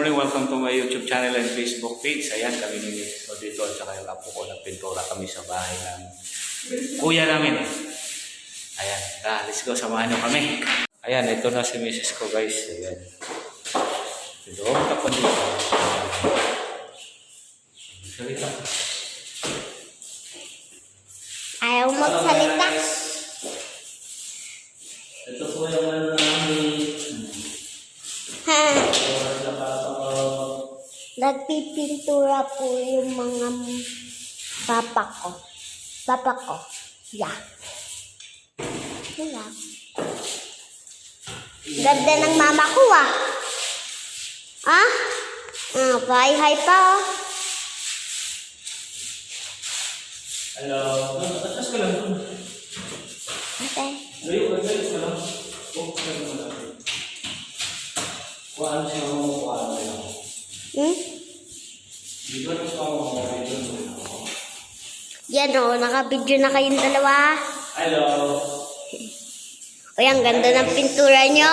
morning, welcome to my YouTube channel and Facebook page. Ayan, kami ni dito at saka yung apo ko, nagpintura kami sa bahay ng kuya namin. Ayan, let's go, samahan nyo kami. Ayan, ito na si Mrs. ko guys. Ayan. Ito, tapos dito. Salita. Ayaw magsalita. Ito po yung ano namin. Ha? Nagpipintura po yung mga papa ko. Papa ko. Yeah. Wala. Ganda ng mama ko ah. Ah? Hi pa oh. Hello. Atas ka lang. Okay. Layo ka lang. Kuhaan siya mo, kuhaan siya mo. Dito na siya mo, Yan o, naka-video na kayong dalawa. Hello. Uy, ang ganda ng pintura nyo.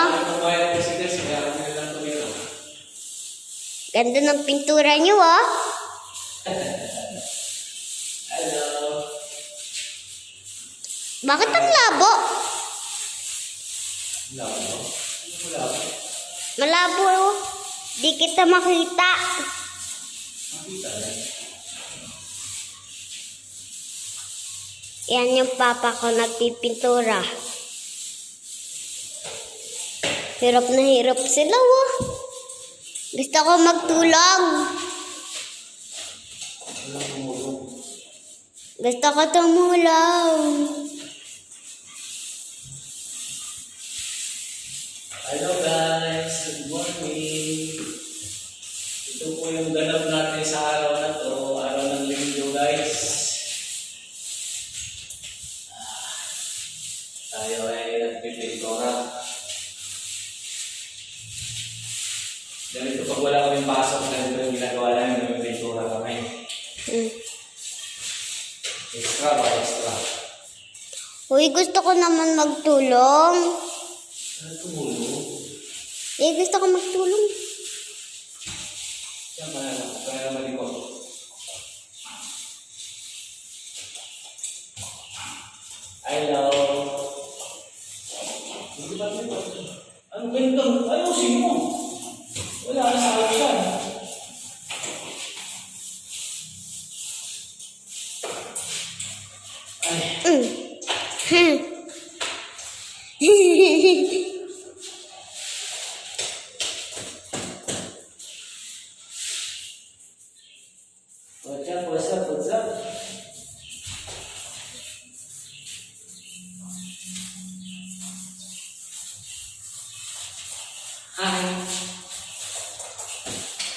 Ganda ng pintura nyo oh. Hello. Bakit ang labo? Labo? Malabo oh. Di kita makita. Makita na. Yan yung papa ko nagpipintura. Hirap na hirap sila oh. Gusto ko magtulong. Gusto ko tumulong. Hello guys, good morning. Ito po yung ganap natin sa araw na to, araw ng linggo guys. Tayo ay nagpipintura. Ganito pag wala kaming pasok, ganito yung ginagawa namin, nagpipintura kami. Extra ba? Extra. Uy, gusto ko naman magtulong. Ano tumulong? Gusto ko magtulong. Yan pa na lang, kaya naman ikaw. Hello. Ano ganito? Ayusin mo. Wala na sa ayusan. What's up, what's up?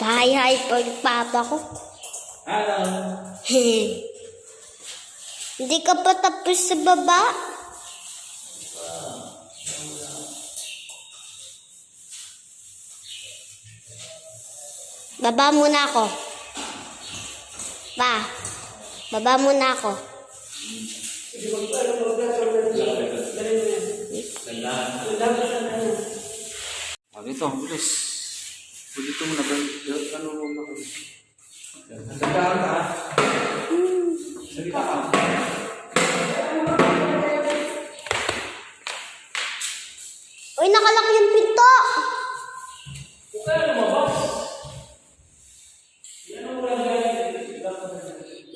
Hi. Hi pag papa ko. Hello. Hindi ka pa tapos sa baba? Baba muna ako. Baba muna ako. Dito, bilis. Dito mo na ba? Ano mo na kami? Nagdagaan ka? Salita ka. Uy, nakalaki yung pinto! Huwag ka na lumabas.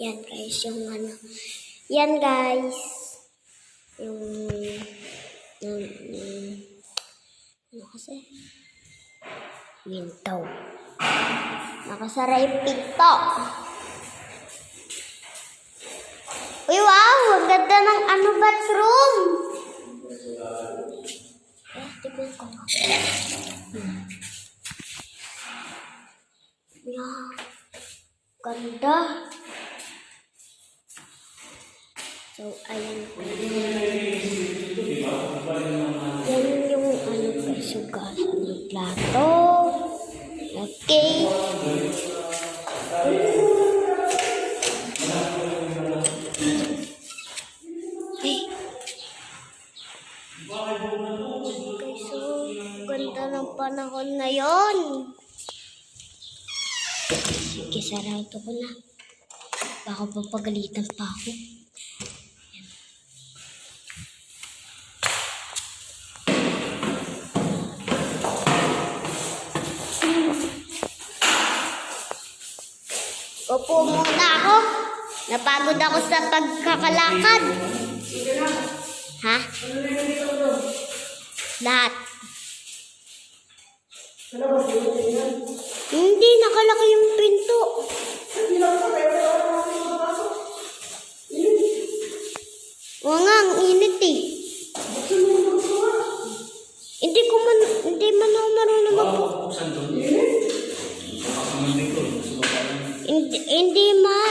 Yan guys, yung ano. Yan guys. Ano kasi? Window. Nakasara yung pinto. Uy, wow! Ang ganda ng ano, bathroom! Tignan ko. Yan. Ganda. So, ayan po. Yan yung ano pa, sugasan ng plato. Okay. Okay, so, ganda ng panahon ngayon. Sige, sarado ko na. Baka papagalitan pa ako. Upo muna ako. Napagod ako sa pagkakalakad. Ha? Lahat. Hindi, nakalaki yung pinto. Oo nga, ang init eh. Hindi man ako marunong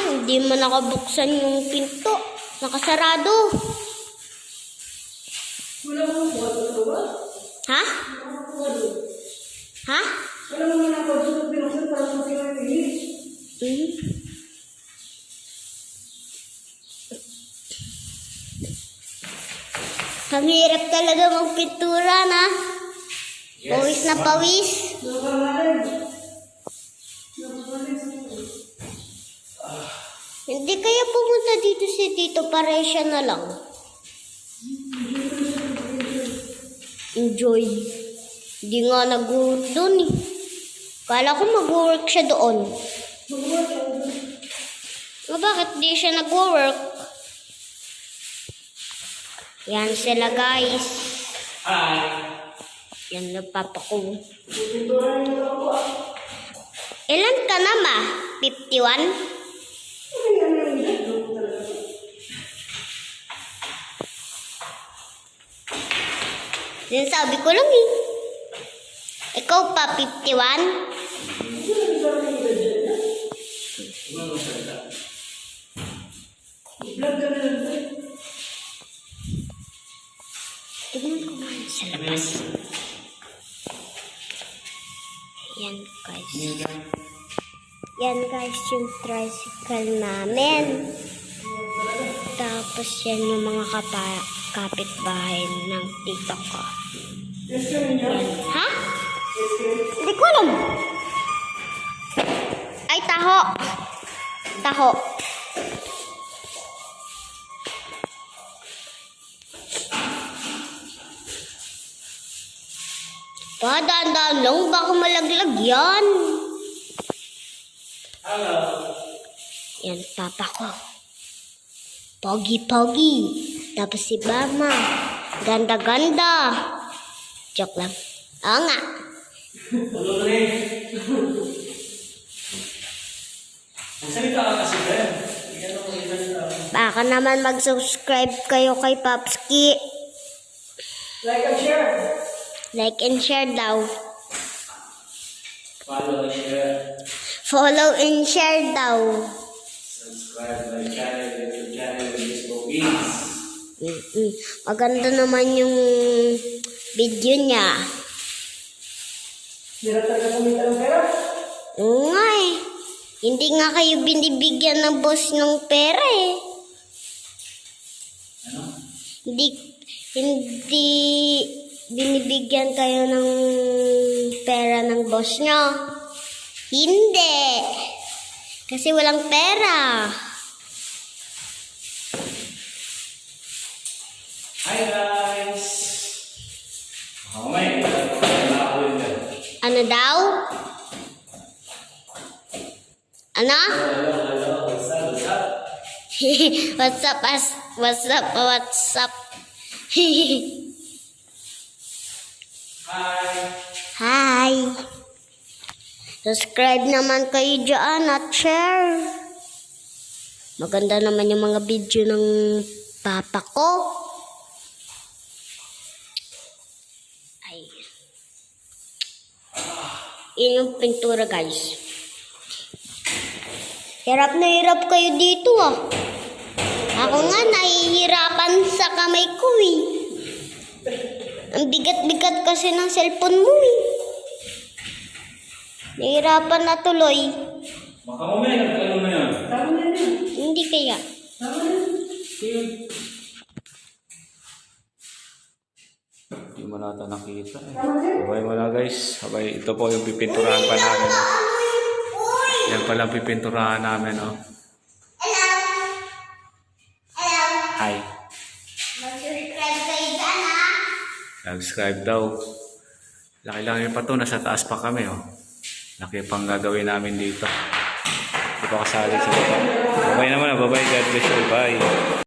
Hindi man nakabuksan yung pinto. Nakasarado. Ha? Ha? Ang hirap talaga magpintura na. Pawis na pawis. Hindi kaya pumunta dito si Tito Paresya na lang. Enjoy. Hindi nga nag-work doon eh. Kala ko mag-work siya doon. Bakit di siya nag-work? Yan sila guys. Hi! Yan na papa ko. Ilan ka na ma? 51? Yan sabi ko lang eh. Ikaw pa 51? Tignan ko nga sa labas. Yan guys. Yan guys yung tricycle namin. Tapos yan yung mga kapitbahay ng tito ko. Yan. Ha? Hindi ko alam. Ay, taho. Taho. Dahan-dahan lang, baka malaglag yan. Hello! Yan, papa ko. Pogi-pogi. Tapos si mama. Ganda-ganda. Joke lang. Oo nga. Tulog rin. Magsalita ka kasi, Ben. Baka naman mag-subscribe kayo kay Papski. Like and share. Like and share daw. Follow, share, Follow and share daw. subscribe my channel, YouTube channel, Facebook page. Maganda naman yung video niya. Hirap talaga kumita ng pera. Oo nga eh. Hindi nga kayo binibigyan ng boss ng pera eh. Ano? Hindi binibigyan kayo ng pera ng boss nyo. Hindi. Kasi walang pera. Hi guys! Mamay, wala ako yun yan. Ano daw? Ano? Hello, what's up, what's up? What's up? Hi! Hi! Subscribe naman kayo dyan at share. Maganda naman yung mga video ng papa ko. Ay. Yun yung pintura guys. Hirap na hirap kayo dito ah. Ako nga nahihirapan sa kamay ko eh. Ang bigat-bigat kasi ng cellphone mo eh. Nahihirapan na tuloy. Baka mamaya, nagkano na yan. Tama na yun. Hindi kaya. Tama na yun. Hindi mo nata nakita eh. Tama na yun. Sabay mo na guys. Sabay, ito po yung pipinturahan pa namin. Yan pala ang pipinturahan namin, oh. Hello! Hello! Hi. Mag-subscribe kayo dyan, ha? Subscribe daw. Laki-laki pa to. Nasa taas pa kami, oh. Laki pang gagawin namin dito. Hindi pa kasali sa baba. Babay naman, babay. God bless you. Bye.